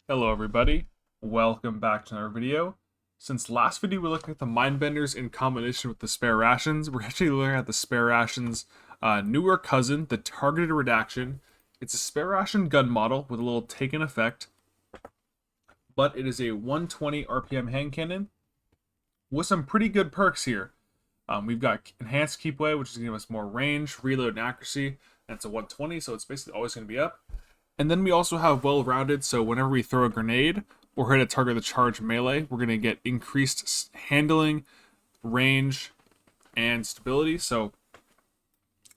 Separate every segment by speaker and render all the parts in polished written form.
Speaker 1: Hello everybody, welcome back to another video. Since last video we looked at the Mindbenders in combination with the Spare Rations, we're actually looking at the Spare Rations newer cousin, the Targeted Redaction. It's a Spare Ration gun model with a little taken effect, but it is a 120 RPM hand cannon with some pretty good perks here. We've got Enhanced Keep Away, which is going to give us more range, reload, and accuracy, and it's a 120, so it's basically always going to be up. And then we also have well-rounded, so whenever we throw a grenade or hit a target with a charge melee, we're going to get increased handling, range, and stability. So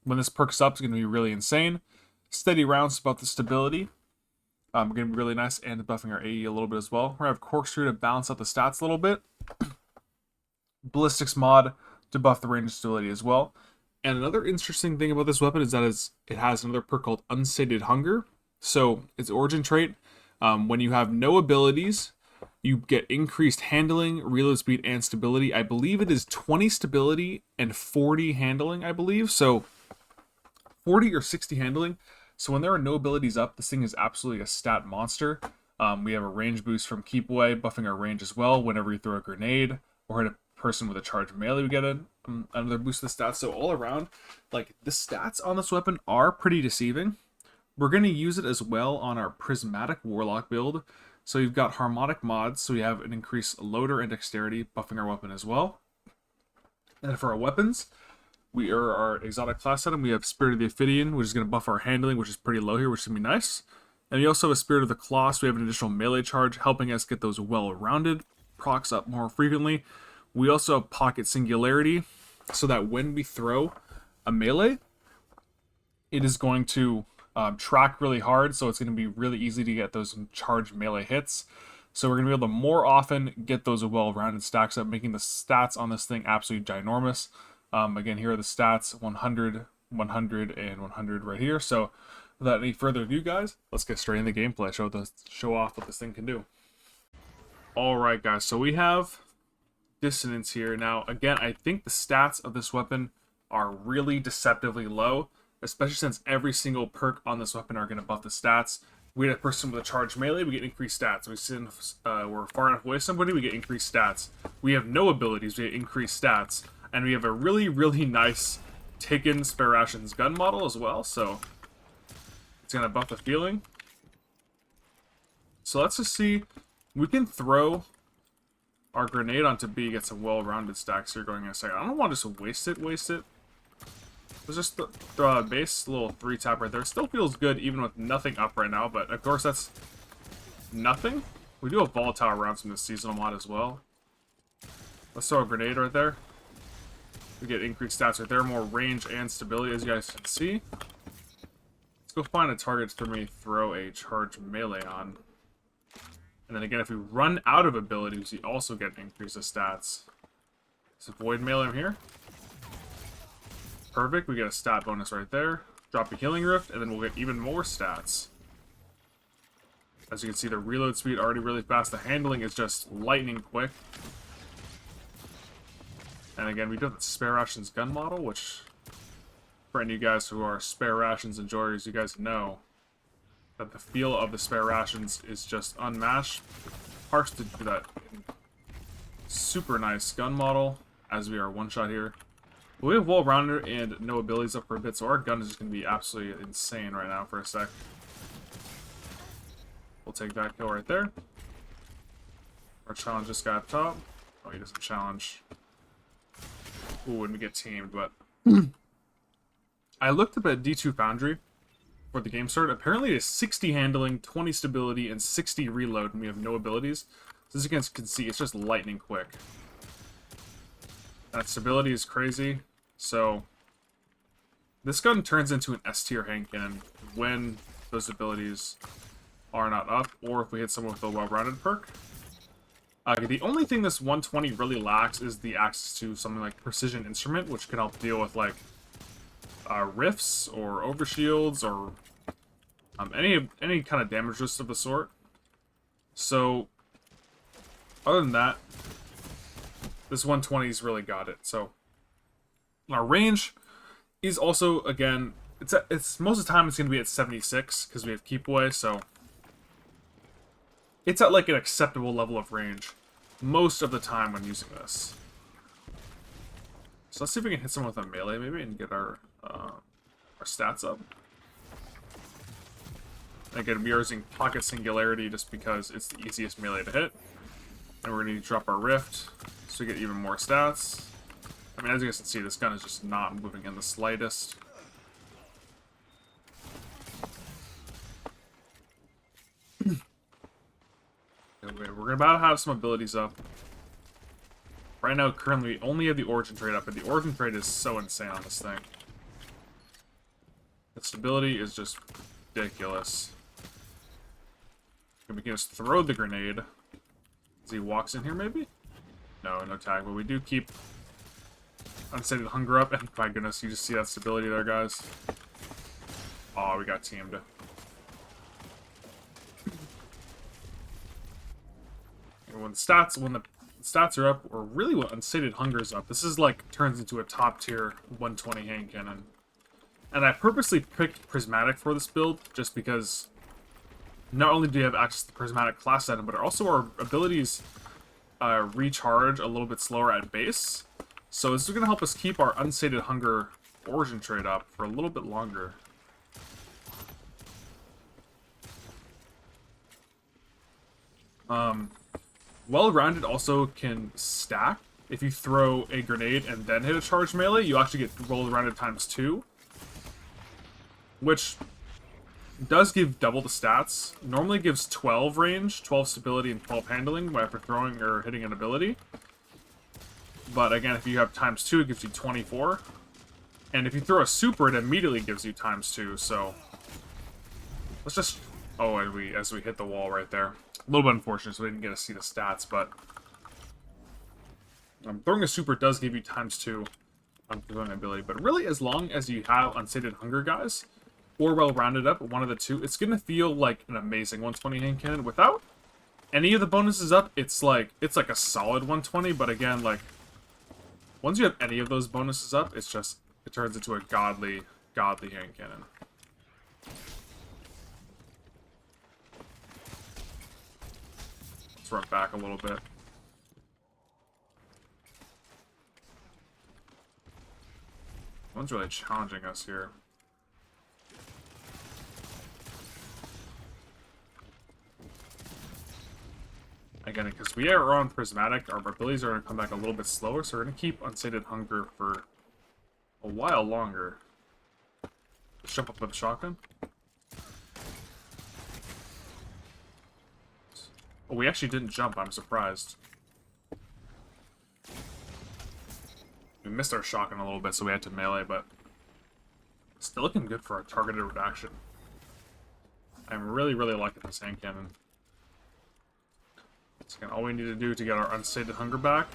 Speaker 1: when this perks up, it's going to be really insane. Steady rounds about the stability. Going to be really nice, and buffing our AE a little bit as well. We're going to have Corkscrew to balance out the stats a little bit. Ballistics mod to buff the range and stability as well. And another interesting thing about this weapon is that it has another perk called Unsated Hunger. So its origin trait, when you have no abilities, you get increased handling, reload speed, and stability. I believe it is 20 stability and 40 handling, I believe. So 40 or 60 handling. So when there are no abilities up, this thing is absolutely a stat monster. We have a range boost from Keep Away, buffing our range as well. Whenever you throw a grenade or hit a person with a charge melee, we get another boost to the stats. So all around, like, the stats on this weapon are pretty deceiving. We're going to use it as well on our Prismatic Warlock build. So you've got Harmonic mods, so we have an increased loader and dexterity, buffing our weapon as well. And for our weapons, we are our exotic class item. We have Spirit of the Ophidian, which is going to buff our handling, which is pretty low here, which is going to be nice. And we also have a Spirit of the Claw, so we have an additional melee charge, helping us get those well-rounded procs up more frequently. We also have Pocket Singularity, so that when we throw a melee, it is going to track really hard, so it's going to be really easy to get those charged melee hits. So we're going to be able to more often get those well-rounded stacks up, making the stats on this thing absolutely ginormous. Again, here are the stats, 100, 100, and 100 right here. So without any further ado, guys, let's get straight into the gameplay, show off what this thing can do. Alright, guys, so we have Dissonance here. Now, again, I think the stats of this weapon are really deceptively low, especially since every single perk on this weapon are going to buff the stats. We get a person with a charge melee, we get increased stats. We're far enough away from somebody, we get increased stats. We have no abilities, we get increased stats. And we have a really, really nice taken Spare Rations gun model as well, so it's going to buff the feeling. So let's just see. We can throw our grenade onto B, get some well-rounded stacks here going in a second. I don't want to just waste it. Let's just throw out a base, little 3-tap right there. Still feels good even with nothing up right now, but of course that's nothing. We do have volatile rounds from the seasonal mod as well. Let's throw a grenade right there. We get increased stats right there, more range and stability as you guys can see. Let's go find a target for me to throw a charge melee on. And then again, if we run out of abilities, we also get an increase of stats. So void melee here. Perfect, we get a stat bonus right there. Drop a healing rift, and then we'll get even more stats. As you can see, the reload speed already really fast. The handling is just lightning quick. And again, we do have the Spare Rations gun model, which, for any of you guys who are Spare Rations enjoyers, you guys know that the feel of the Spare Rations is just unmatched. Harsh to do that super nice gun model, as we are one-shot here. But we have well-rounded and no abilities up for a bit, so our gun is just going to be absolutely insane right now for a sec. We'll take that kill right there. Or challenge this guy up top. Oh, he doesn't challenge. Ooh, when we get teamed, but I looked up at D2 Foundry for the game start. Apparently it is 60 handling, 20 stability, and 60 reload, and we have no abilities. So as you guys can see, it's just lightning quick. That stability is crazy. So this gun turns into an S tier hand cannon when those abilities are not up, or if we hit someone with a well-rounded perk. The only thing this 120 really lacks is the access to something like Precision Instrument, which can help deal with, like, rifts or overshields or any kind of damage risk of the sort. So, other than that, this 120's really got it. So, our range is also, again, it's most of the time it's going to be at 76 because we have Keep Away, so it's at like an acceptable level of range most of the time when using this. So let's see if we can hit someone with a melee maybe and get our stats up. Again, we are using Pocket Singularity just because it's the easiest melee to hit. And we're going to drop our Rift so we get even more stats. I mean, as you guys can see, this gun is just not moving in the slightest. Anyway, we're about to have some abilities up. Right now, currently, we only have the Origin Trade up, but the Origin Trade is so insane on this thing. The stability is just ridiculous. And we can just throw the grenade. As he walks in here, maybe? No, no tag, but we do keep Unsated Hunger up, and my goodness, you just see that stability there, guys. Oh, we got teamed. And when the stats are up, or really when Unsated Hunger is up, this is like turns into a top tier 120 hand cannon. And I purposely picked Prismatic for this build, just because not only do you have access to the Prismatic class item, but also our abilities recharge a little bit slower at base. So this is going to help us keep our Unsated Hunger Origin Trade up for a little bit longer. Well-Rounded also can stack. If you throw a grenade and then hit a charged melee, you actually get Well-Rounded ×2. Which does give double the stats. Normally gives 12 range, 12 stability, and 12 handling after throwing or hitting an ability. But again, if you have ×2, it gives you 24. And if you throw a super, it immediately gives you ×2, so... Let's just... Oh, and as we hit the wall right there. A little bit unfortunate, so we didn't get to see the stats, but... throwing a super does give you ×2 on throwing an ability. But really, as long as you have Unsated Hunger, guys, or Well-Rounded up, one of the two, it's gonna feel like an amazing 120 hand cannon. Without any of the bonuses up, it's like a solid 120, but again, like, once you have any of those bonuses up, it turns into a godly hand cannon. Let's run back a little bit. One's really challenging us here. Again, because we are on Prismatic, our abilities are going to come back a little bit slower, so we're going to keep Unsated Hunger for a while longer. Let's jump up with a shotgun. Oh, we actually didn't jump, I'm surprised. We missed our shotgun a little bit, so we had to melee, but still looking good for our targeted redaction. I'm really, really liking this hand cannon. So again, all we need to do to get our Unsated Hunger back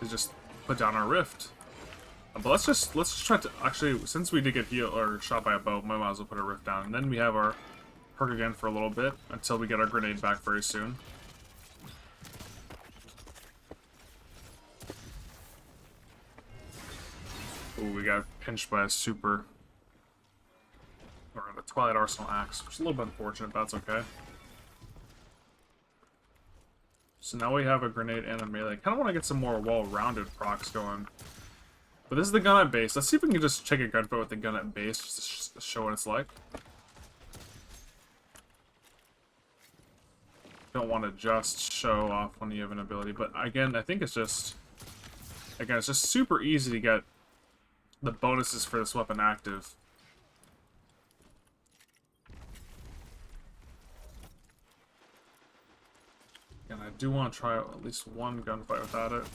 Speaker 1: is just put down our Rift. But let's just try to actually, since we did get healed or shot by a bow, we might as well put a Rift down, and then we have our perk again for a little bit until we get our grenade back very soon. Ooh, we got pinched by a super. Or the Twilight Arsenal Axe, which is a little bit unfortunate, but that's okay. So now we have a grenade and a melee. I kind of want to get some more well-rounded procs going. But this is the gun at base. Let's see if we can just check a gunfight with the gun at base, just to show what it's like. Don't want to just show off when you have an ability, but again, I think it's just... Again, it's just super easy to get the bonuses for this weapon active. And I do want to try at least one gunfight without it.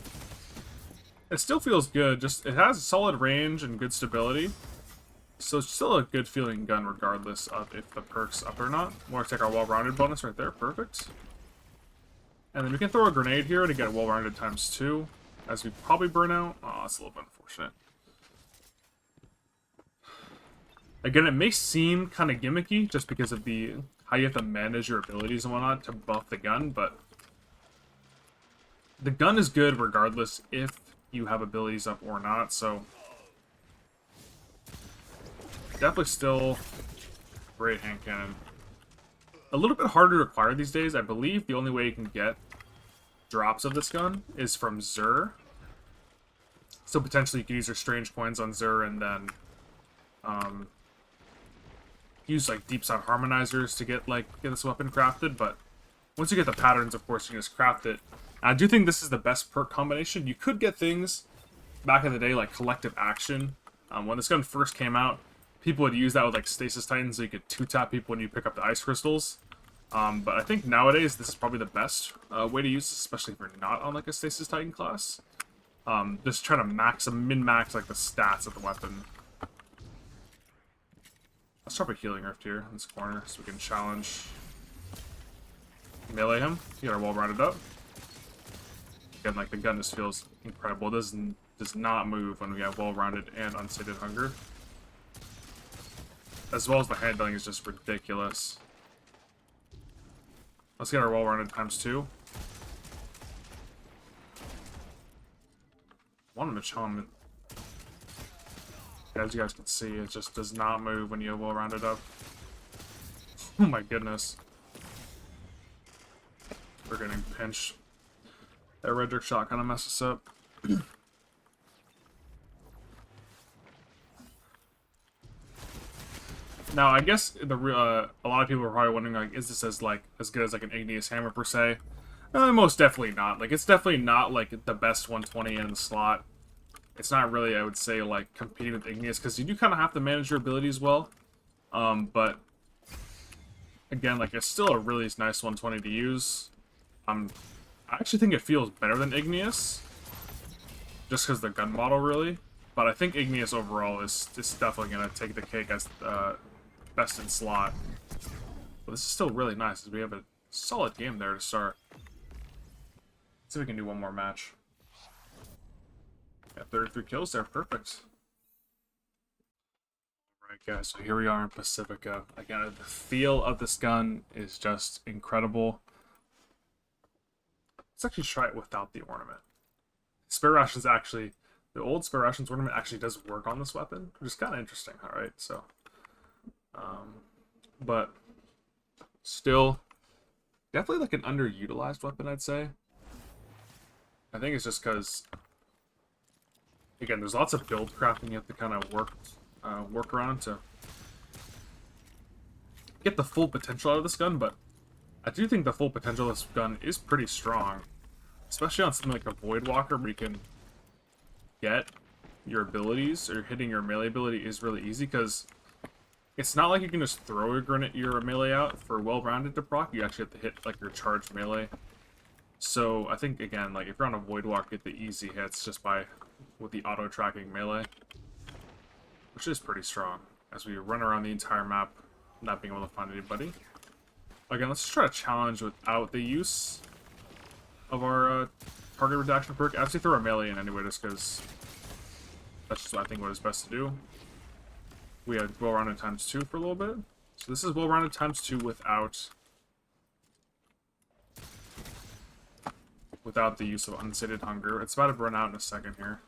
Speaker 1: It still feels good, just it has solid range and good stability. So it's still a good feeling gun regardless of if the perk's up or not. We'll take our well-rounded bonus right there, perfect. And then we can throw a grenade here to get well-rounded ×2, as we probably burn out. Oh, that's a little bit unfortunate. Again, it may seem kind of gimmicky just because of how you have to manage your abilities and whatnot to buff the gun, but the gun is good regardless if you have abilities up or not, so definitely still great hand cannon. A little bit harder to acquire these days. I believe the only way you can get drops of this gun is from Zur. So potentially you could use your strange coins on Zur and then use like deep sound harmonizers to get this weapon crafted, but once you get the patterns, of course, you can just craft it. And I do think this is the best perk combination. You could get things back in the day like collective action. When this gun first came out, people would use that with like stasis titans, so you could two-tap people when you pick up the ice crystals. But I think nowadays this is probably the best way to use this, especially if you're not on like a stasis titan class. Just trying to min-max like the stats of the weapon. Let's drop a healing rift here in this corner so we can challenge. Melee him. Get our wall rounded up. Again, like the gun just feels incredible. It does not move when we have well-rounded and unsated hunger. As well as the handling is just ridiculous. Let's get our well-rounded ×2. One Machamp. As you guys can see, it just does not move when you have well-rounded up. Oh my goodness. We're getting pinched. That red dirt shot kind of messed us up. Now, I guess a lot of people are probably wondering, like, is this as good as like an igneous hammer per se? Most definitely not. Like, it's definitely not like the best 120 in the slot. It's not really, I would say, like competing with igneous because you do kind of have to manage your abilities well. But again, like it's still a really nice 120 to use. I actually think it feels better than igneous, just because the gun model really. But I think igneous overall is definitely gonna take the cake as best in slot. But this is still really nice as we have a solid game there to start. Let's see if we can do one more match. Yeah, 33 kills there, perfect. Alright guys, so here we are in Pacifica. Again, the feel of this gun is just incredible. Let's actually try it without the ornament. Spare Rations actually, the old Spare Rations ornament actually does work on this weapon, which is kind of interesting, alright, so. But still, definitely like an underutilized weapon, I'd say. I think it's just because, again, there's lots of build crafting you have to kind of work around to get the full potential out of this gun, but I do think the full potential of this gun is pretty strong, especially on something like a Void Walker where you can get your abilities, or hitting your melee ability is really easy, because it's not like you can just throw your melee out for well-rounded to proc. You actually have to hit like your charged melee. So I think, again, like if you're on a Void Walk, get the easy hits just with the auto-tracking melee, which is pretty strong as we run around the entire map not being able to find anybody. Again, let's try to challenge without the use of our target redaction perk. I actually throw a melee in anyway, just because that's just what I think what is best to do. We had well-rounded ×2 for a little bit. So this is well-rounded ×2 without the use of unsated hunger. It's about to run out in a second here.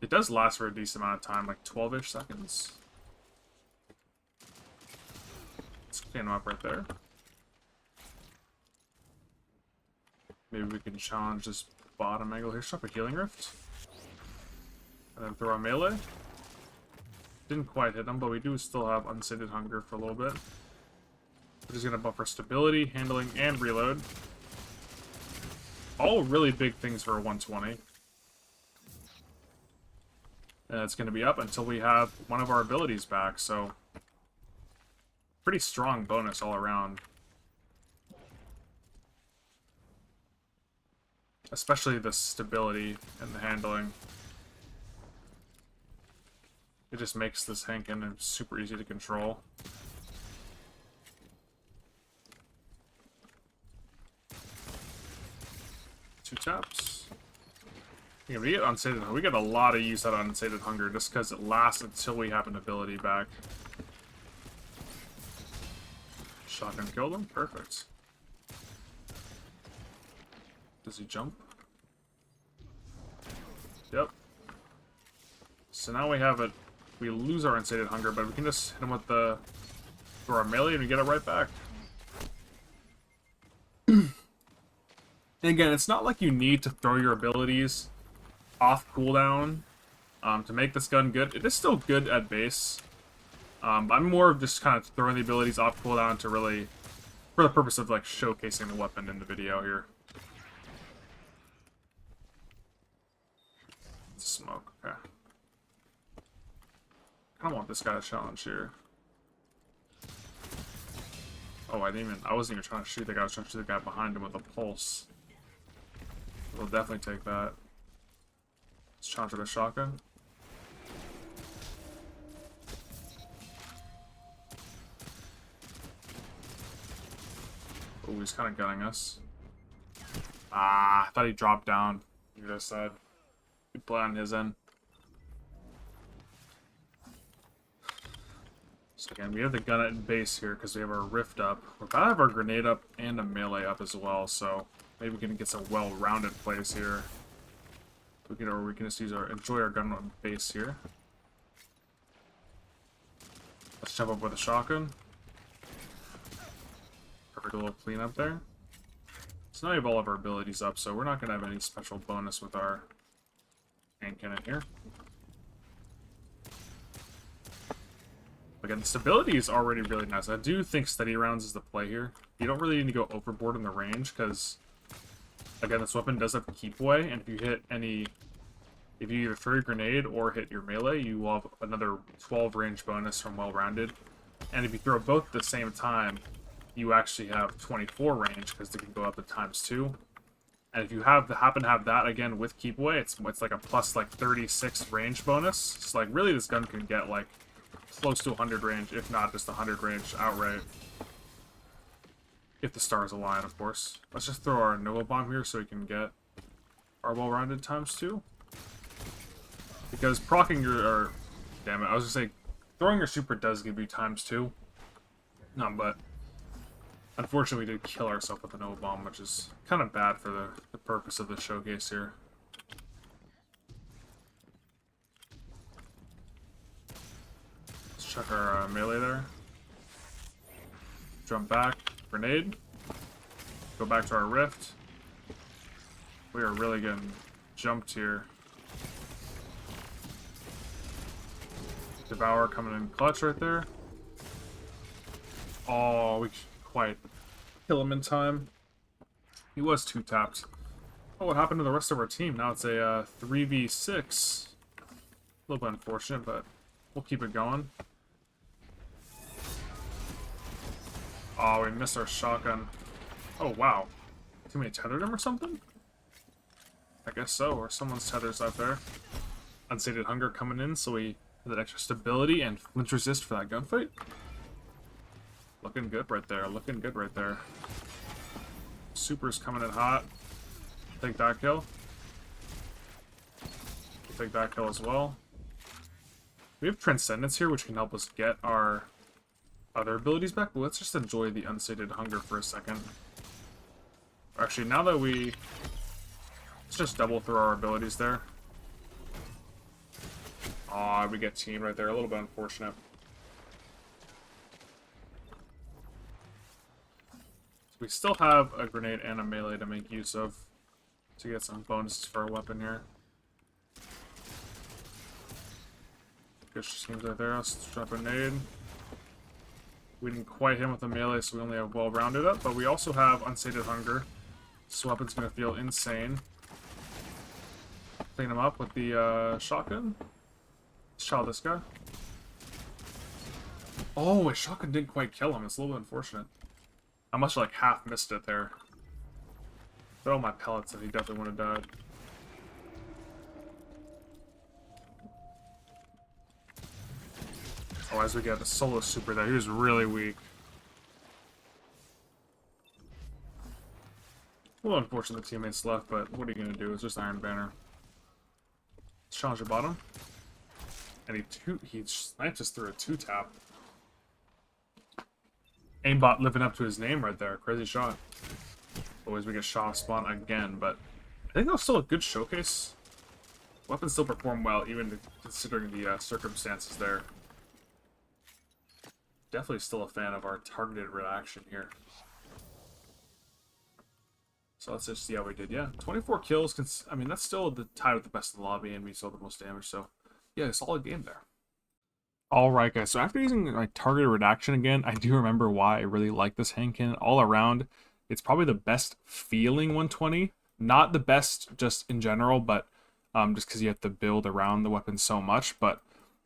Speaker 1: It does last for a decent amount of time, like 12-ish seconds. Let's clean them up right there. Maybe we can challenge this bottom angle here. Stop a healing rift. And then throw a melee. Didn't quite hit him, but we do still have unsated hunger for a little bit. Which is going to buffer stability, handling, and reload. All really big things for a 120. And it's going to be up until we have one of our abilities back, so pretty strong bonus all around. Especially the stability and the handling. It just makes this Hankin super easy to control. Two taps. Yeah, we get unsated. We get a lot of use out of unsated hunger just because it lasts until we have an ability back. Shotgun killed him. Perfect. Does he jump? Yep. So now we have it. We lose our unsated hunger, but we can just hit him with the Throw our melee and we get it right back. And again, it's not like you need to throw your abilities off cooldown to make this gun good. It is still good at base. I'm more of just kind of throwing the abilities off cooldown to really, for the purpose of like showcasing the weapon in the video here. Smoke, okay. I don't want this guy to challenge here. Oh, I wasn't even trying to shoot the guy, I was trying to shoot the guy behind him with a pulse. We'll definitely take that. Let's challenge with a shotgun. Oh, he's kind of gunning us. Ah, I thought he dropped down. You just said. Good play on his end. So again, we have the gun at base here because we have our rift up. We're about to have our grenade up and a melee up as well, so maybe we can get some well-rounded plays here. We can just enjoy our gun on base here. Let's jump up with a shotgun. Perfect little cleanup there. So now we have all of our abilities up, so we're not going to have any special bonus with our hand cannon here. Again, the stability is already really nice. I do think steady rounds is the play here. You don't really need to go overboard in the range, because, again, this weapon does have keep away, and if you hit any... If you either throw your grenade or hit your melee, you will have another 12 range bonus from well-rounded. And if you throw both at the same time, you actually have 24 range, because they can go up to ×2. And if you happen to have that, again, with keep away, it's like a plus, like, 36 range bonus. So, like, really, this gun can get, like, close to 100 range, if not just 100 range outright. If the stars align, of course. Let's just throw our Nova Bomb here so we can get our well-rounded ×2. Because proccing your... damn it, I was gonna say, throwing your super does give you ×2. No, but... Unfortunately, we did kill ourselves with the Nova Bomb, which is kind of bad for the purpose of the showcase here. Check our melee there. Jump back. Grenade. Go back to our rift. We are really getting jumped here. Devour coming in clutch right there. Oh, we quite kill him in time. He was 2-tapped. Oh, what happened to the rest of our team? Now it's a 3v6. A little bit unfortunate, but we'll keep it going. Oh, we missed our shotgun. Oh, wow. Teammate tethered him or something? I guess so, or someone's tethers out there. Unsated hunger coming in, so we have that extra stability and flinch resist for that gunfight. Looking good right there, looking good right there. Super's coming in hot. Take that kill. Take that kill as well. We have Transcendence here, which can help us get our other abilities back, but let's just enjoy the unsated hunger for a second. Actually, now that let's just double throw our abilities there. Aw, we get teamed right there. A little bit unfortunate. So we still have a grenade and a melee to make use of to get some bonuses for our weapon here. Good teams right there. Let's drop a nade. We didn't quite hit him with the melee, so we only have well-rounded up, but we also have unsated hunger. This weapon's gonna feel insane. Clean him up with the shotgun. Let's chow this guy. Oh, a shotgun didn't quite kill him. It's a little bit unfortunate. I must have like half missed it there. Throw my pellets and he definitely would have died. Oh, as we get the solo super there, he was really weak. A little unfortunate the teammates left, but what are you gonna do? It's just Iron Banner. Let's challenge the bottom. And he sniped us through a 2-tap. Aimbot living up to his name right there. Crazy shot. Always we get shot off spawn again, but I think that was still a good showcase. Weapons still perform well, even considering the circumstances there. definitely still a fan of our targeted reaction here. So let's just see how we did. Yeah, 24 kills. I mean, that's still the tied with the best in the lobby, and we saw the most damage. So, yeah, solid game there. All right, guys. So after using my targeted redaction again, I do remember why I really like this hand cannon. All around, it's probably the best feeling 120. Not the best just in general, but just because you have to build around the weapon so much. But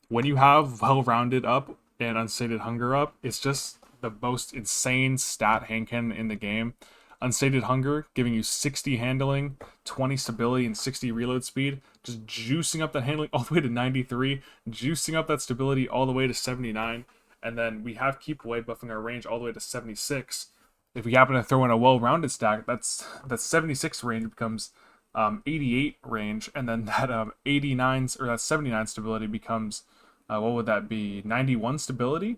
Speaker 1: when you have well-rounded up and unsated hunger up, it's just the most insane stat hand cannon in the game. Unsated hunger giving you 60 handling, 20 stability, and 60 reload speed. Just juicing up that handling all the way to 93, juicing up that stability all the way to 79. And then we have keep away buffing our range all the way to 76. If we happen to throw in a well-rounded stack, that's 76 range becomes 88 range, and then that 89 or that 79 stability becomes what would that be? 91 stability,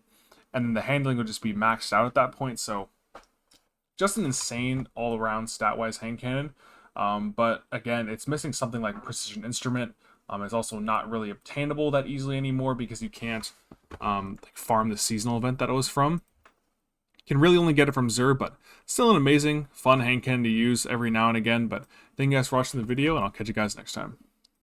Speaker 1: and then the handling would just be maxed out at that point. So just an insane all-around stat-wise hand cannon. But again, it's missing something like precision instrument. It's also not really obtainable that easily anymore because you can't like farm the seasonal event that it was from. You can really only get it from Zur, but still an amazing, fun hand cannon to use every now and again. But thank you guys for watching the video, and I'll catch you guys next time.